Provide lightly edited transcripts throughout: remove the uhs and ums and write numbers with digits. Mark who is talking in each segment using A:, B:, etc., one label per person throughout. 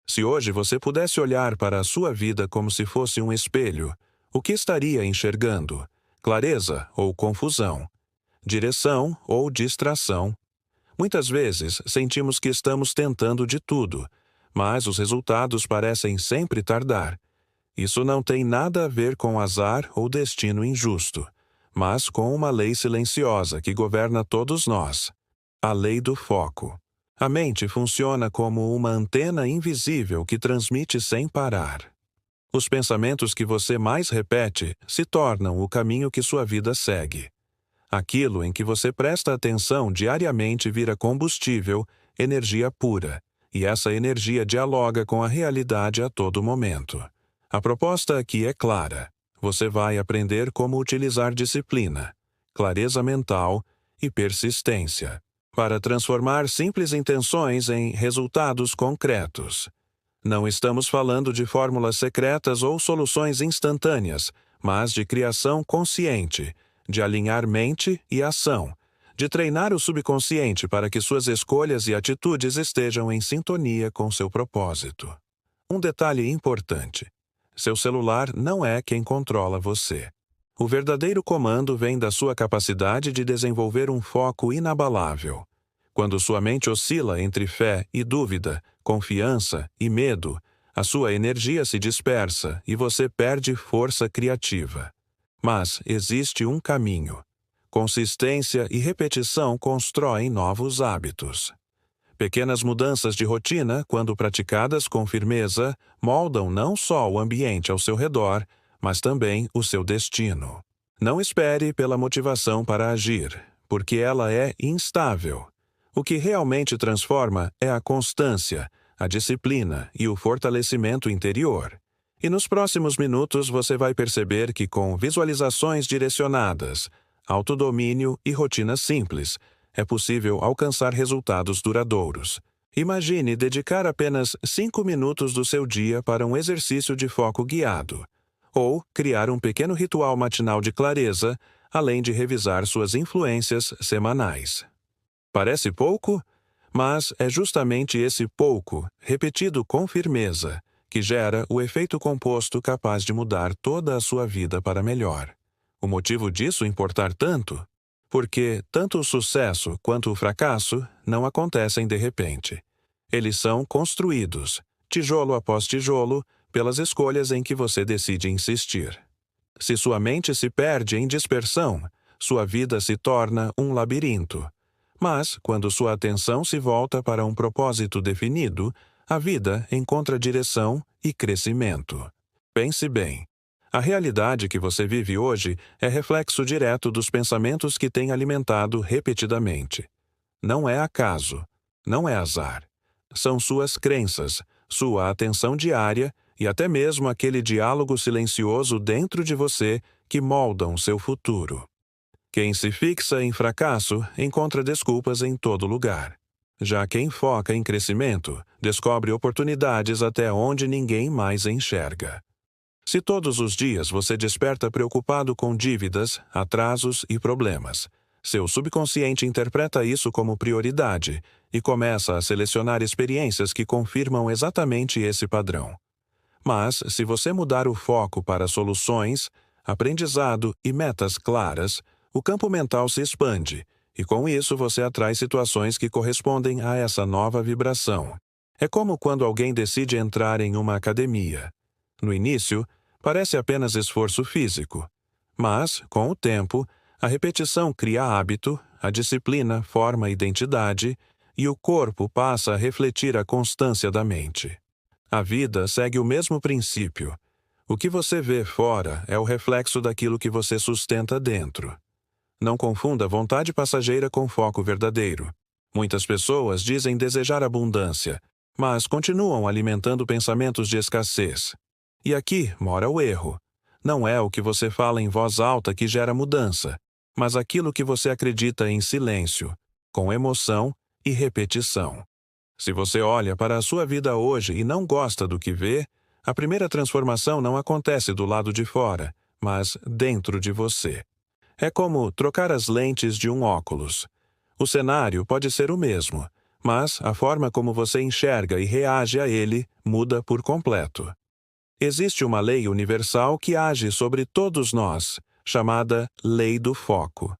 A: Se hoje você pudesse olhar para a sua vida como se fosse um espelho, o que estaria enxergando? Clareza ou confusão? Direção ou distração? Muitas vezes sentimos que estamos tentando de tudo, mas os resultados parecem sempre tardar. Isso não tem nada a ver com azar ou destino injusto, mas com uma lei silenciosa que governa todos nós: a lei do foco. A mente funciona como uma antena invisível que transmite sem parar. Os pensamentos que você mais repete se tornam o caminho que sua vida segue. Aquilo em que você presta atenção diariamente vira combustível, energia pura, e essa energia dialoga com a realidade a todo momento. A proposta aqui é clara. Você vai aprender como utilizar disciplina, clareza mental e persistência para transformar simples intenções em resultados concretos. Não estamos falando de fórmulas secretas ou soluções instantâneas, mas de criação consciente, de alinhar mente e ação, de treinar o subconsciente para que suas escolhas e atitudes estejam em sintonia com seu propósito. Um detalhe importante: seu celular não é quem controla você. O verdadeiro comando vem da sua capacidade de desenvolver um foco inabalável. Quando sua mente oscila entre fé e dúvida, confiança e medo, a sua energia se dispersa e você perde força criativa. Mas existe um caminho. Consistência e repetição constroem novos hábitos. Pequenas mudanças de rotina, quando praticadas com firmeza, moldam não só o ambiente ao seu redor, mas também o seu destino. Não espere pela motivação para agir, porque ela é instável. O que realmente transforma é a constância, a disciplina e o fortalecimento interior. E nos próximos minutos você vai perceber que com visualizações direcionadas, autodomínio e rotinas simples, é possível alcançar resultados duradouros. Imagine dedicar apenas 5 minutos do seu dia para um exercício de foco guiado, ou criar um pequeno ritual matinal de clareza, além de revisar suas influências semanais. Parece pouco? Mas é justamente esse pouco, repetido com firmeza, que gera o efeito composto capaz de mudar toda a sua vida para melhor. O motivo disso importar tanto? Porque tanto o sucesso quanto o fracasso não acontecem de repente. Eles são construídos, tijolo após tijolo, pelas escolhas em que você decide insistir. Se sua mente se perde em dispersão, sua vida se torna um labirinto. Mas, quando sua atenção se volta para um propósito definido, a vida encontra direção e crescimento. Pense bem. A realidade que você vive hoje é reflexo direto dos pensamentos que tem alimentado repetidamente. Não é acaso, não é azar. São suas crenças, sua atenção diária e até mesmo aquele diálogo silencioso dentro de você que moldam seu futuro. Quem se fixa em fracasso encontra desculpas em todo lugar. Já quem foca em crescimento descobre oportunidades até onde ninguém mais enxerga. Se todos os dias você desperta preocupado com dívidas, atrasos e problemas, seu subconsciente interpreta isso como prioridade e começa a selecionar experiências que confirmam exatamente esse padrão. Mas, se você mudar o foco para soluções, aprendizado e metas claras, o campo mental se expande, e com isso você atrai situações que correspondem a essa nova vibração. É como quando alguém decide entrar em uma academia. No início, parece apenas esforço físico. Mas, com o tempo, a repetição cria hábito, a disciplina forma identidade, e o corpo passa a refletir a constância da mente. A vida segue o mesmo princípio. O que você vê fora é o reflexo daquilo que você sustenta dentro. Não confunda vontade passageira com foco verdadeiro. Muitas pessoas dizem desejar abundância, mas continuam alimentando pensamentos de escassez. E aqui mora o erro. Não é o que você fala em voz alta que gera mudança, mas aquilo que você acredita em silêncio, com emoção e repetição. Se você olha para a sua vida hoje e não gosta do que vê, a primeira transformação não acontece do lado de fora, mas dentro de você. É como trocar as lentes de um óculos. O cenário pode ser o mesmo, mas a forma como você enxerga e reage a ele muda por completo. Existe uma lei universal que age sobre todos nós, chamada Lei do Foco.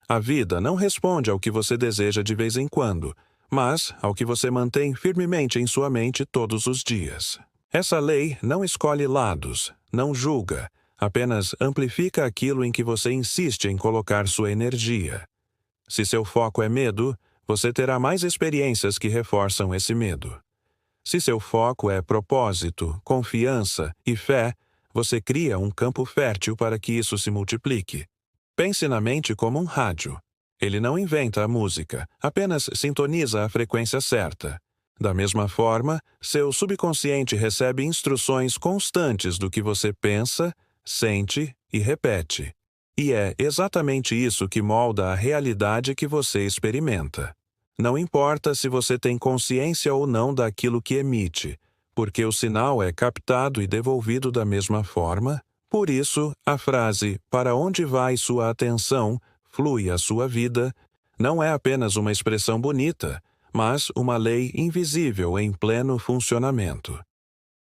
A: A vida não responde ao que você deseja de vez em quando, mas ao que você mantém firmemente em sua mente todos os dias. Essa lei não escolhe lados, não julga, apenas amplifica aquilo em que você insiste em colocar sua energia. Se seu foco é medo, você terá mais experiências que reforçam esse medo. Se seu foco é propósito, confiança e fé, você cria um campo fértil para que isso se multiplique. Pense na mente como um rádio. Ele não inventa a música, apenas sintoniza a frequência certa. Da mesma forma, seu subconsciente recebe instruções constantes do que você pensa, sente e repete. E é exatamente isso que molda a realidade que você experimenta. Não importa se você tem consciência ou não daquilo que emite, porque o sinal é captado e devolvido da mesma forma. Por isso, a frase "para onde vai sua atenção, flui a sua vida" não é apenas uma expressão bonita, mas uma lei invisível em pleno funcionamento.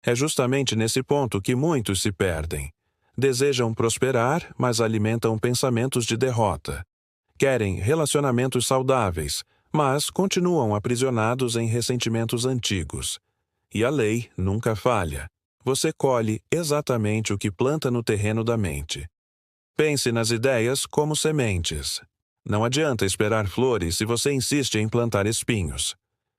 A: É justamente nesse ponto que muitos se perdem. Desejam prosperar, mas alimentam pensamentos de derrota. Querem relacionamentos saudáveis, mas continuam aprisionados em ressentimentos antigos. E a lei nunca falha. Você colhe exatamente o que planta no terreno da mente. Pense nas ideias como sementes. Não adianta esperar flores se você insiste em plantar espinhos.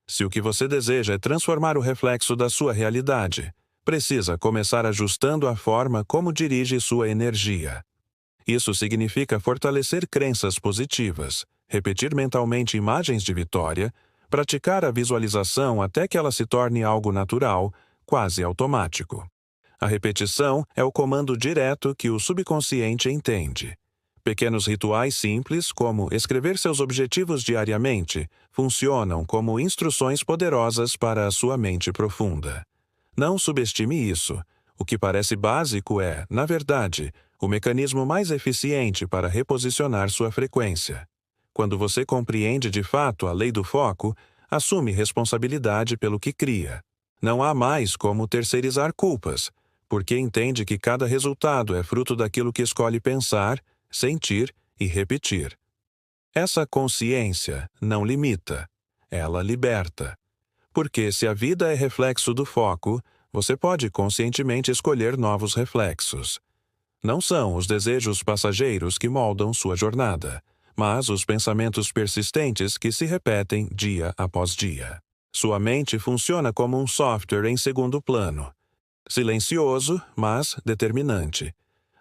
A: Se o que você deseja é transformar o reflexo da sua realidade, precisa começar ajustando a forma como dirige sua energia. Isso significa fortalecer crenças positivas, repetir mentalmente imagens de vitória, praticar a visualização até que ela se torne algo natural, quase automático. A repetição é o comando direto que o subconsciente entende. Pequenos rituais simples, como escrever seus objetivos diariamente, funcionam como instruções poderosas para a sua mente profunda. Não subestime isso. O que parece básico é, na verdade, o mecanismo mais eficiente para reposicionar sua frequência. Quando você compreende de fato a lei do foco, assume responsabilidade pelo que cria. Não há mais como terceirizar culpas, porque entende que cada resultado é fruto daquilo que escolhe pensar, sentir e repetir. Essa consciência não limita, ela liberta. Porque se a vida é reflexo do foco, você pode conscientemente escolher novos reflexos. Não são os desejos passageiros que moldam sua jornada, mas os pensamentos persistentes que se repetem dia após dia. Sua mente funciona como um software em segundo plano. Silencioso, mas determinante.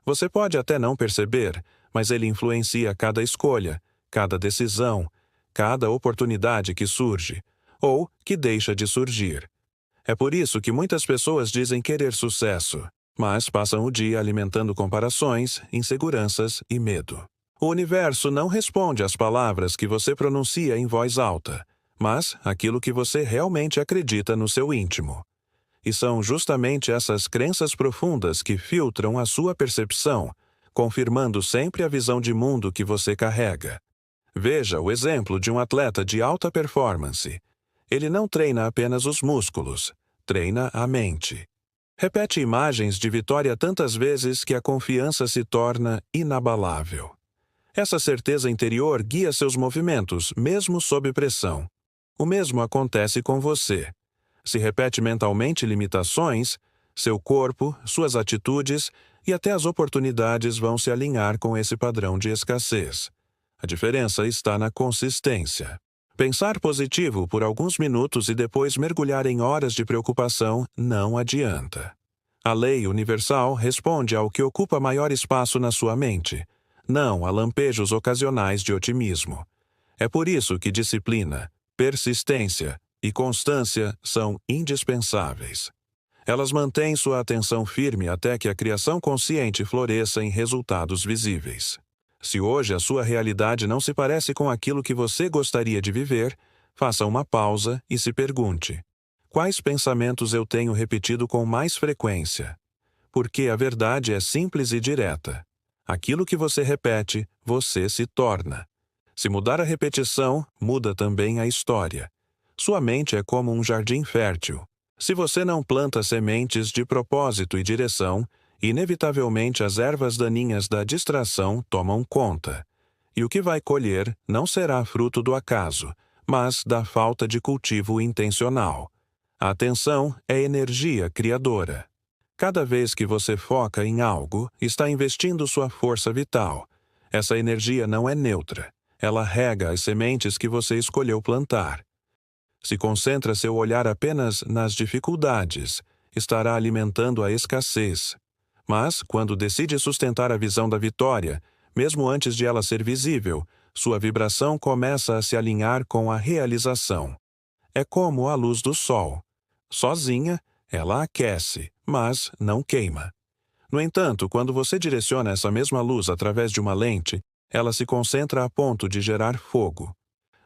A: Você pode até não perceber, mas ele influencia cada escolha, cada decisão, cada oportunidade que surge, ou que deixa de surgir. É por isso que muitas pessoas dizem querer sucesso, mas passam o dia alimentando comparações, inseguranças e medo. O universo não responde às palavras que você pronuncia em voz alta, mas aquilo que você realmente acredita no seu íntimo. E são justamente essas crenças profundas que filtram a sua percepção, confirmando sempre a visão de mundo que você carrega. Veja o exemplo de um atleta de alta performance. Ele não treina apenas os músculos, treina a mente. Repete imagens de vitória tantas vezes que a confiança se torna inabalável. Essa certeza interior guia seus movimentos, mesmo sob pressão. O mesmo acontece com você. Se repete mentalmente limitações, seu corpo, suas atitudes e até as oportunidades vão se alinhar com esse padrão de escassez. A diferença está na consistência. Pensar positivo por alguns minutos e depois mergulhar em horas de preocupação não adianta. A lei universal responde ao que ocupa maior espaço na sua mente, não a lampejos ocasionais de otimismo. É por isso que disciplina, persistência e constância são indispensáveis. Elas mantêm sua atenção firme até que a criação consciente floresça em resultados visíveis. Se hoje a sua realidade não se parece com aquilo que você gostaria de viver, faça uma pausa e se pergunte: quais pensamentos eu tenho repetido com mais frequência? Porque a verdade é simples e direta. Aquilo que você repete, você se torna. Se mudar a repetição, muda também a história. Sua mente é como um jardim fértil. Se você não planta sementes de propósito e direção, inevitavelmente as ervas daninhas da distração tomam conta. E o que vai colher não será fruto do acaso, mas da falta de cultivo intencional. A atenção é energia criadora. Cada vez que você foca em algo, está investindo sua força vital. Essa energia não é neutra. Ela rega as sementes que você escolheu plantar. Se concentra seu olhar apenas nas dificuldades, estará alimentando a escassez. Mas, quando decide sustentar a visão da vitória, mesmo antes de ela ser visível, sua vibração começa a se alinhar com a realização. É como a luz do sol. Sozinha, ela aquece, mas não queima. No entanto, quando você direciona essa mesma luz através de uma lente, ela se concentra a ponto de gerar fogo.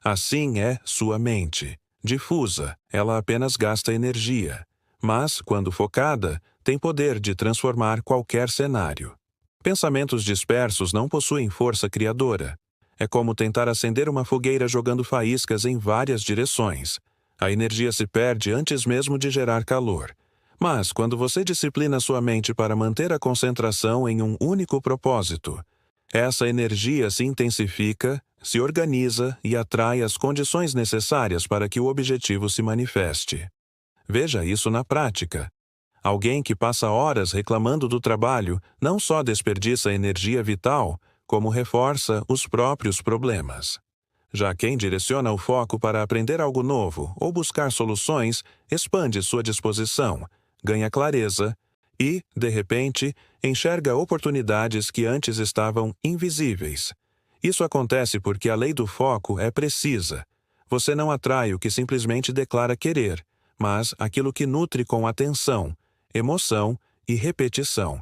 A: Assim é sua mente. Difusa, ela apenas gasta energia. Mas, quando focada, tem poder de transformar qualquer cenário. Pensamentos dispersos não possuem força criadora. É como tentar acender uma fogueira jogando faíscas em várias direções. A energia se perde antes mesmo de gerar calor. Mas, quando você disciplina sua mente para manter a concentração em um único propósito, essa energia se intensifica, se organiza e atrai as condições necessárias para que o objetivo se manifeste. Veja isso na prática. Alguém que passa horas reclamando do trabalho não só desperdiça energia vital, como reforça os próprios problemas. Já quem direciona o foco para aprender algo novo ou buscar soluções, expande sua disposição, ganha clareza e, de repente, enxerga oportunidades que antes estavam invisíveis. Isso acontece porque a lei do foco é precisa. Você não atrai o que simplesmente declara querer, mas aquilo que nutre com atenção, emoção e repetição.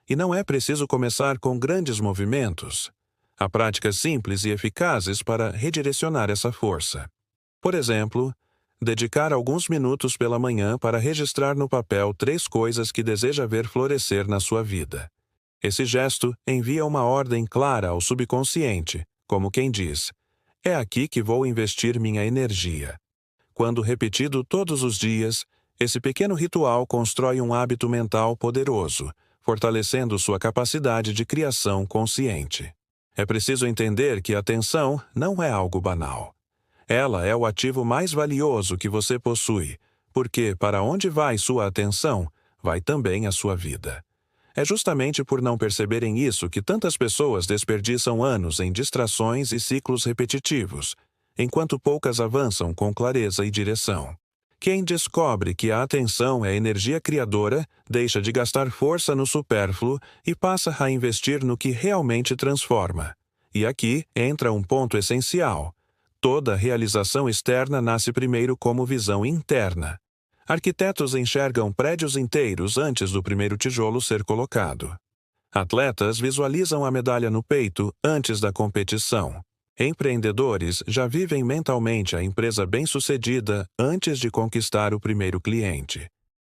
A: E não é preciso começar com grandes movimentos. Há práticas simples e eficazes para redirecionar essa força. Por exemplo, dedicar alguns minutos pela manhã para registrar no papel 3 coisas que deseja ver florescer na sua vida. Esse gesto envia uma ordem clara ao subconsciente, como quem diz: é aqui que vou investir minha energia. Quando repetido todos os dias, esse pequeno ritual constrói um hábito mental poderoso, fortalecendo sua capacidade de criação consciente. É preciso entender que a atenção não é algo banal. Ela é o ativo mais valioso que você possui, porque para onde vai sua atenção, vai também a sua vida. É justamente por não perceberem isso que tantas pessoas desperdiçam anos em distrações e ciclos repetitivos, enquanto poucas avançam com clareza e direção. Quem descobre que a atenção é energia criadora, deixa de gastar força no supérfluo e passa a investir no que realmente transforma. E aqui entra um ponto essencial. Toda realização externa nasce primeiro como visão interna. Arquitetos enxergam prédios inteiros antes do primeiro tijolo ser colocado. Atletas visualizam a medalha no peito antes da competição. Empreendedores já vivem mentalmente a empresa bem-sucedida antes de conquistar o primeiro cliente.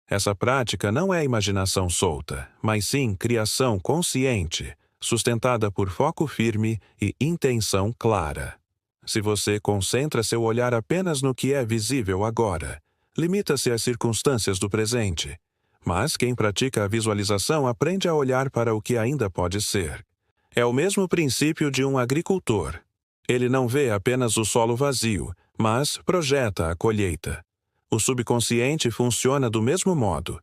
A: Essa prática não é imaginação solta, mas sim criação consciente, sustentada por foco firme e intenção clara. Se você concentra seu olhar apenas no que é visível agora, limita-se às circunstâncias do presente. Mas quem pratica a visualização aprende a olhar para o que ainda pode ser. É o mesmo princípio de um agricultor. Ele não vê apenas o solo vazio, mas projeta a colheita. O subconsciente funciona do mesmo modo.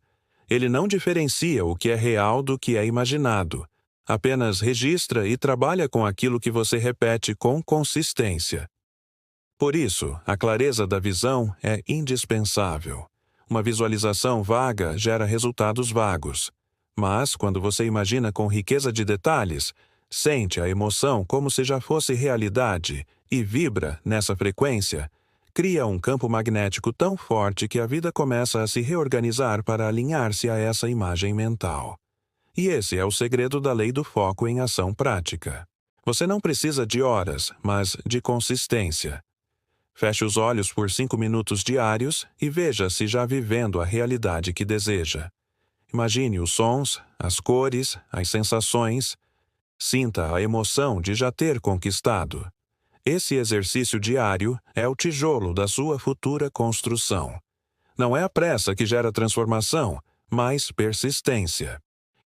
A: Ele não diferencia o que é real do que é imaginado. Apenas registra e trabalha com aquilo que você repete com consistência. Por isso, a clareza da visão é indispensável. Uma visualização vaga gera resultados vagos. Mas, quando você imagina com riqueza de detalhes, sente a emoção como se já fosse realidade e vibra nessa frequência, cria um campo magnético tão forte que a vida começa a se reorganizar para alinhar-se a essa imagem mental. E esse é o segredo da lei do foco em ação prática. Você não precisa de horas, mas de consistência. Feche os olhos por 5 minutos diários e veja se já vivendo a realidade que deseja. Imagine os sons, as cores, as sensações. Sinta a emoção de já ter conquistado. Esse exercício diário é o tijolo da sua futura construção. Não é a pressa que gera transformação, mas persistência.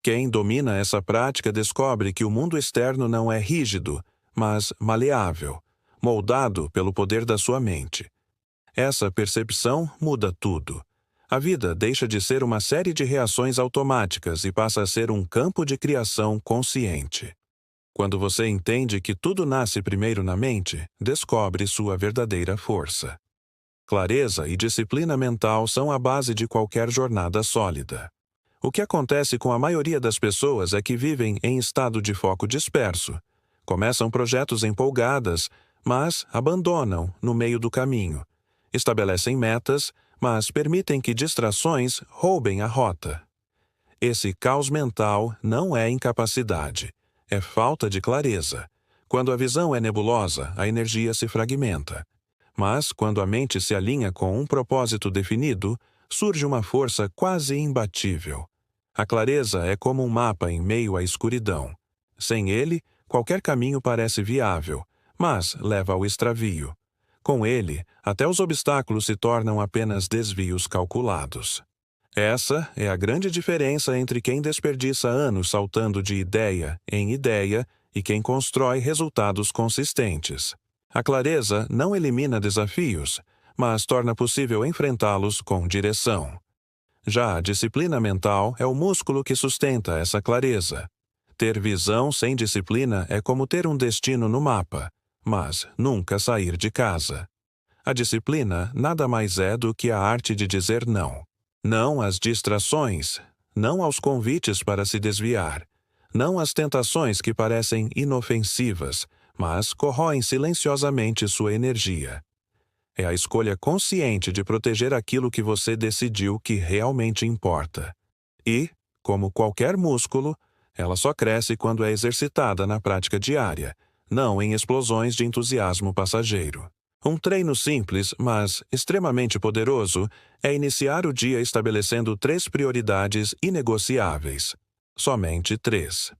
A: Quem domina essa prática descobre que o mundo externo não é rígido, mas maleável, moldado pelo poder da sua mente. Essa percepção muda tudo. A vida deixa de ser uma série de reações automáticas e passa a ser um campo de criação consciente. Quando você entende que tudo nasce primeiro na mente, descobre sua verdadeira força. Clareza e disciplina mental são a base de qualquer jornada sólida. O que acontece com a maioria das pessoas é que vivem em estado de foco disperso. Começam projetos empolgadas, mas abandonam no meio do caminho. Estabelecem metas, mas permitem que distrações roubem a rota. Esse caos mental não é incapacidade, é falta de clareza. Quando a visão é nebulosa, a energia se fragmenta. Mas, quando a mente se alinha com um propósito definido, surge uma força quase imbatível. A clareza é como um mapa em meio à escuridão. Sem ele, qualquer caminho parece viável, mas leva ao extravio. Com ele, até os obstáculos se tornam apenas desvios calculados. Essa é a grande diferença entre quem desperdiça anos saltando de ideia em ideia e quem constrói resultados consistentes. A clareza não elimina desafios, mas torna possível enfrentá-los com direção. Já a disciplina mental é o músculo que sustenta essa clareza. Ter visão sem disciplina é como ter um destino no mapa, mas nunca sair de casa. A disciplina nada mais é do que a arte de dizer não. Não às distrações, não aos convites para se desviar, não às tentações que parecem inofensivas, mas corroem silenciosamente sua energia. É a escolha consciente de proteger aquilo que você decidiu que realmente importa. E, como qualquer músculo, ela só cresce quando é exercitada na prática diária, não em explosões de entusiasmo passageiro. Um treino simples, mas extremamente poderoso, é iniciar o dia estabelecendo 3 prioridades inegociáveis. Somente 3.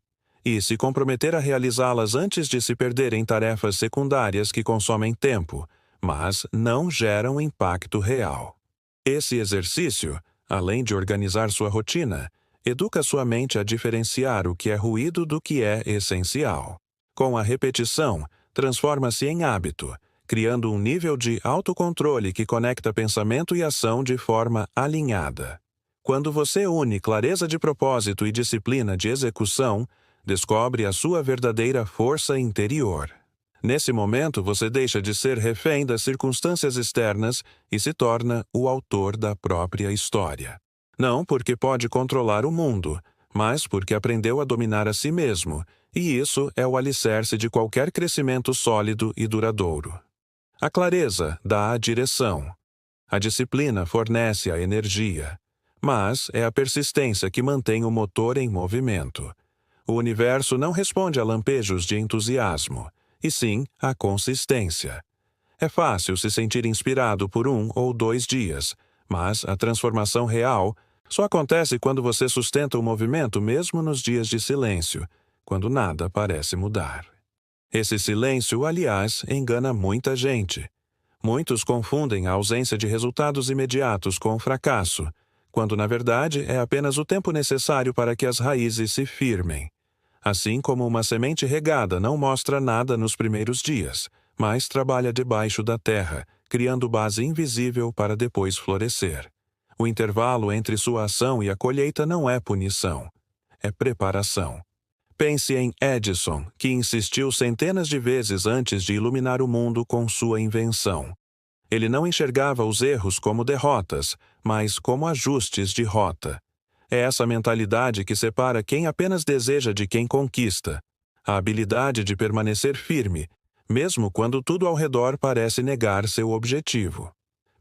A: E se comprometer a realizá-las antes de se perder em tarefas secundárias que consomem tempo, mas não geram impacto real. Esse exercício, além de organizar sua rotina, educa sua mente a diferenciar o que é ruído do que é essencial. Com a repetição, transforma-se em hábito, criando um nível de autocontrole que conecta pensamento e ação de forma alinhada. Quando você une clareza de propósito e disciplina de execução, descobre a sua verdadeira força interior. Nesse momento, você deixa de ser refém das circunstâncias externas e se torna o autor da própria história. Não porque pode controlar o mundo, mas porque aprendeu a dominar a si mesmo, e isso é o alicerce de qualquer crescimento sólido e duradouro. A clareza dá a direção. A disciplina fornece a energia. Mas é a persistência que mantém o motor em movimento. O universo não responde a lampejos de entusiasmo, e sim a consistência. É fácil se sentir inspirado por 1 ou 2 dias, mas a transformação real só acontece quando você sustenta o movimento mesmo nos dias de silêncio, quando nada parece mudar. Esse silêncio, aliás, engana muita gente. Muitos confundem a ausência de resultados imediatos com fracasso, quando na verdade é apenas o tempo necessário para que as raízes se firmem. Assim como uma semente regada não mostra nada nos primeiros dias, mas trabalha debaixo da terra, criando base invisível para depois florescer. O intervalo entre sua ação e a colheita não é punição, é preparação. Pense em Edison, que insistiu centenas de vezes antes de iluminar o mundo com sua invenção. Ele não enxergava os erros como derrotas, mas como ajustes de rota. É essa mentalidade que separa quem apenas deseja de quem conquista. A habilidade de permanecer firme, mesmo quando tudo ao redor parece negar seu objetivo.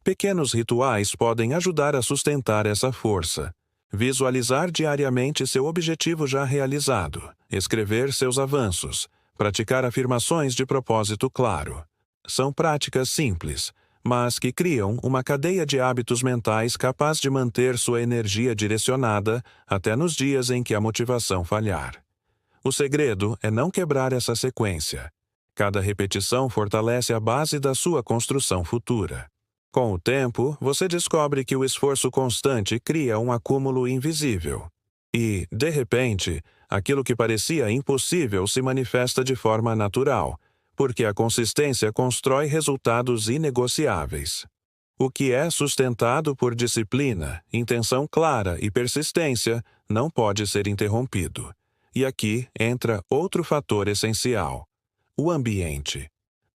A: Pequenos rituais podem ajudar a sustentar essa força. Visualizar diariamente seu objetivo já realizado, escrever seus avanços, praticar afirmações de propósito claro. São práticas simples, mas que criam uma cadeia de hábitos mentais capaz de manter sua energia direcionada até nos dias em que a motivação falhar. O segredo é não quebrar essa sequência. Cada repetição fortalece a base da sua construção futura. Com o tempo, você descobre que o esforço constante cria um acúmulo invisível. E, de repente, aquilo que parecia impossível se manifesta de forma natural, porque a consistência constrói resultados inegociáveis. O que é sustentado por disciplina, intenção clara e persistência não pode ser interrompido. E aqui entra outro fator essencial: o ambiente.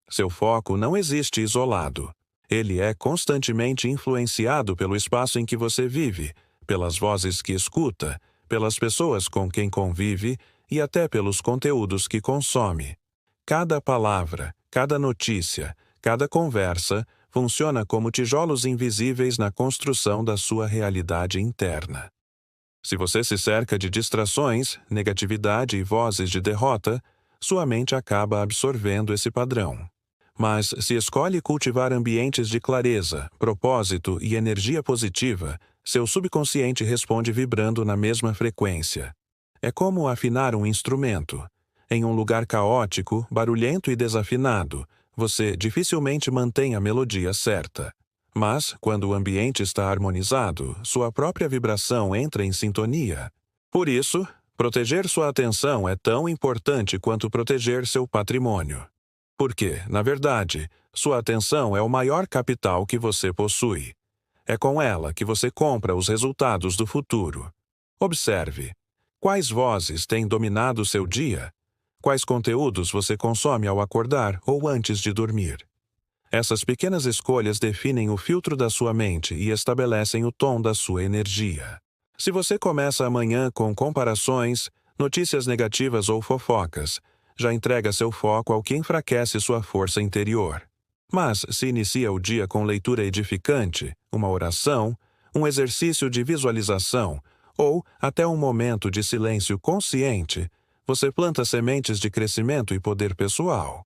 A: Seu foco não existe isolado. Ele é constantemente influenciado pelo espaço em que você vive, pelas vozes que escuta, pelas pessoas com quem convive e até pelos conteúdos que consome. Cada palavra, cada notícia, cada conversa funciona como tijolos invisíveis na construção da sua realidade interna. Se você se cerca de distrações, negatividade e vozes de derrota, sua mente acaba absorvendo esse padrão. Mas se escolhe cultivar ambientes de clareza, propósito e energia positiva, seu subconsciente responde vibrando na mesma frequência. É como afinar um instrumento. Em um lugar caótico, barulhento e desafinado, você dificilmente mantém a melodia certa. Mas, quando o ambiente está harmonizado, sua própria vibração entra em sintonia. Por isso, proteger sua atenção é tão importante quanto proteger seu patrimônio. Porque, na verdade, sua atenção é o maior capital que você possui. É com ela que você compra os resultados do futuro. Observe: quais vozes têm dominado seu dia? Quais conteúdos você consome ao acordar ou antes de dormir? Essas pequenas escolhas definem o filtro da sua mente e estabelecem o tom da sua energia. Se você começa amanhã com comparações, notícias negativas ou fofocas, já entrega seu foco ao que enfraquece sua força interior. Mas se inicia o dia com leitura edificante, uma oração, um exercício de visualização ou até um momento de silêncio consciente, você planta sementes de crescimento e poder pessoal.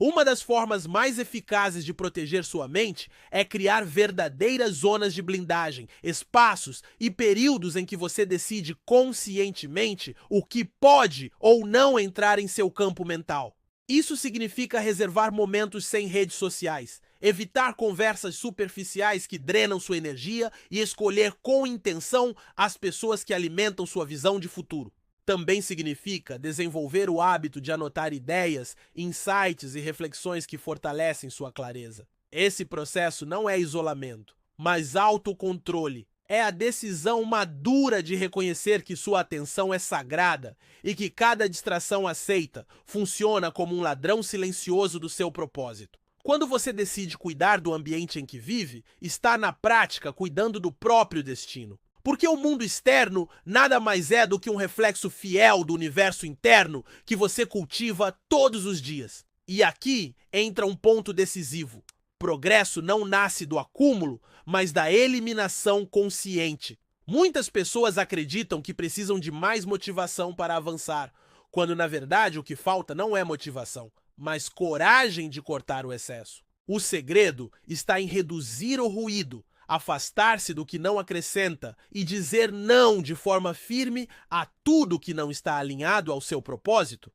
B: Uma das formas mais eficazes de proteger sua mente é criar verdadeiras zonas de blindagem, espaços e períodos em que você decide conscientemente o que pode ou não entrar em seu campo mental. Isso significa reservar momentos sem redes sociais, evitar conversas superficiais que drenam sua energia e escolher com intenção as pessoas que alimentam sua visão de futuro. Também significa desenvolver o hábito de anotar ideias, insights e reflexões que fortalecem sua clareza. Esse processo não é isolamento, mas autocontrole. É a decisão madura de reconhecer que sua atenção é sagrada e que cada distração aceita funciona como um ladrão silencioso do seu propósito. Quando você decide cuidar do ambiente em que vive, está na prática cuidando do próprio destino. Porque o mundo externo nada mais é do que um reflexo fiel do universo interno que você cultiva todos os dias. E aqui entra um ponto decisivo. Progresso não nasce do acúmulo, mas da eliminação consciente. Muitas pessoas acreditam que precisam de mais motivação para avançar, quando na verdade o que falta não é motivação, mas coragem de cortar o excesso. O segredo está em reduzir o ruído, afastar-se do que não acrescenta e dizer não de forma firme a tudo que não está alinhado ao seu propósito.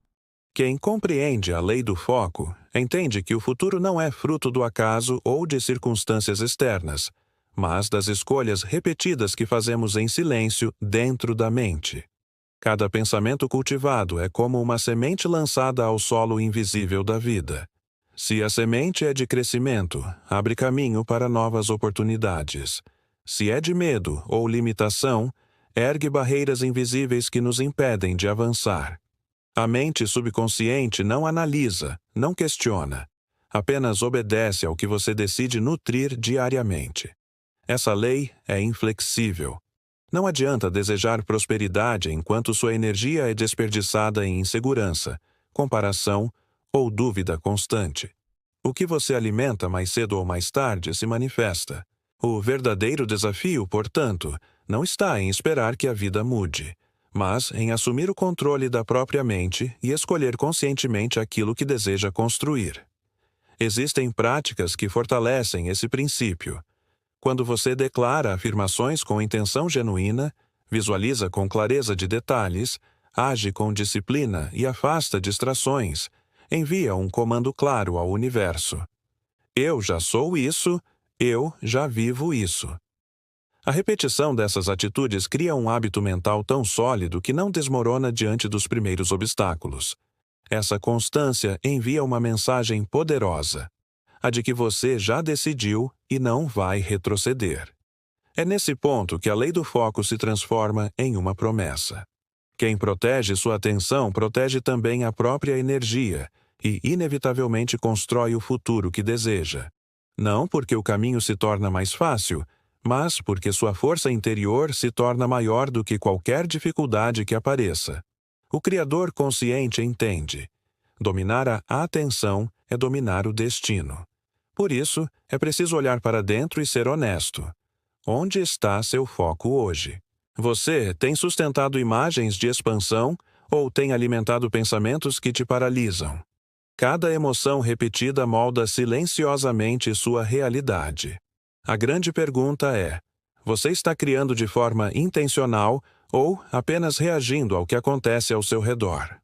A: Quem compreende a lei do foco entende que o futuro não é fruto do acaso ou de circunstâncias externas, mas das escolhas repetidas que fazemos em silêncio dentro da mente. Cada pensamento cultivado é como uma semente lançada ao solo invisível da vida. Se a semente é de crescimento, abre caminho para novas oportunidades. Se é de medo ou limitação, ergue barreiras invisíveis que nos impedem de avançar. A mente subconsciente não analisa, não questiona. Apenas obedece ao que você decide nutrir diariamente. Essa lei é inflexível. Não adianta desejar prosperidade enquanto sua energia é desperdiçada em insegurança, comparação ou dúvida constante. O que você alimenta mais cedo ou mais tarde se manifesta. O verdadeiro desafio, portanto, não está em esperar que a vida mude, mas em assumir o controle da própria mente e escolher conscientemente aquilo que deseja construir. Existem práticas que fortalecem esse princípio. Quando você declara afirmações com intenção genuína, visualiza com clareza de detalhes, age com disciplina e afasta distrações, envia um comando claro ao universo. Eu já sou isso, eu já vivo isso. A repetição dessas atitudes cria um hábito mental tão sólido que não desmorona diante dos primeiros obstáculos. Essa constância envia uma mensagem poderosa, a de que você já decidiu e não vai retroceder. É nesse ponto que a lei do foco se transforma em uma promessa. Quem protege sua atenção protege também a própria energia e, inevitavelmente, constrói o futuro que deseja. Não porque o caminho se torna mais fácil, mas porque sua força interior se torna maior do que qualquer dificuldade que apareça. O Criador consciente entende. Dominar a atenção é dominar o destino. Por isso, é preciso olhar para dentro e ser honesto. Onde está seu foco hoje? Você tem sustentado imagens de expansão ou tem alimentado pensamentos que te paralisam? Cada emoção repetida molda silenciosamente sua realidade. A grande pergunta é: você está criando de forma intencional ou apenas reagindo ao que acontece ao seu redor?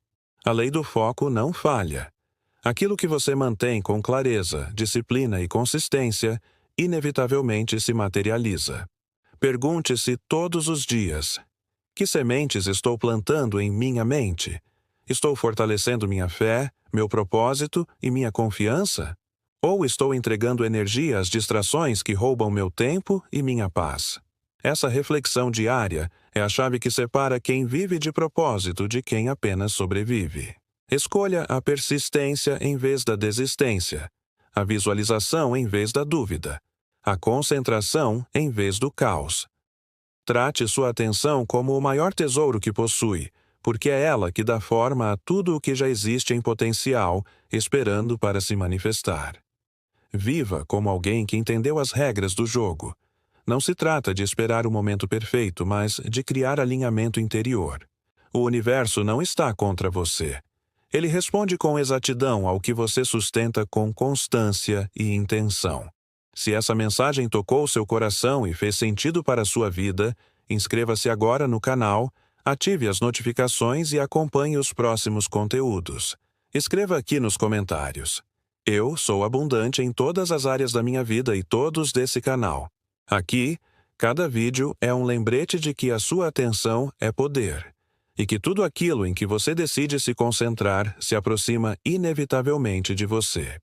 A: A lei do foco não falha. Aquilo que você mantém com clareza, disciplina e consistência, inevitavelmente se materializa. Pergunte-se todos os dias: que sementes estou plantando em minha mente? Estou fortalecendo minha fé, meu propósito e minha confiança? Ou estou entregando energia às distrações que roubam meu tempo e minha paz? Essa reflexão diária é a chave que separa quem vive de propósito de quem apenas sobrevive. Escolha a persistência em vez da desistência, a visualização em vez da dúvida, a concentração em vez do caos. Trate sua atenção como o maior tesouro que possui, porque é ela que dá forma a tudo o que já existe em potencial, esperando para se manifestar. Viva como alguém que entendeu as regras do jogo. Não se trata de esperar o momento perfeito, mas de criar alinhamento interior. O universo não está contra você. Ele responde com exatidão ao que você sustenta com constância e intenção. Se essa mensagem tocou seu coração e fez sentido para a sua vida, inscreva-se agora no canal, ative as notificações e acompanhe os próximos conteúdos. Escreva aqui nos comentários: eu sou abundante em todas as áreas da minha vida e todos desse canal. Aqui, cada vídeo é um lembrete de que a sua atenção é poder, e que tudo aquilo em que você decide se concentrar se aproxima inevitavelmente de você.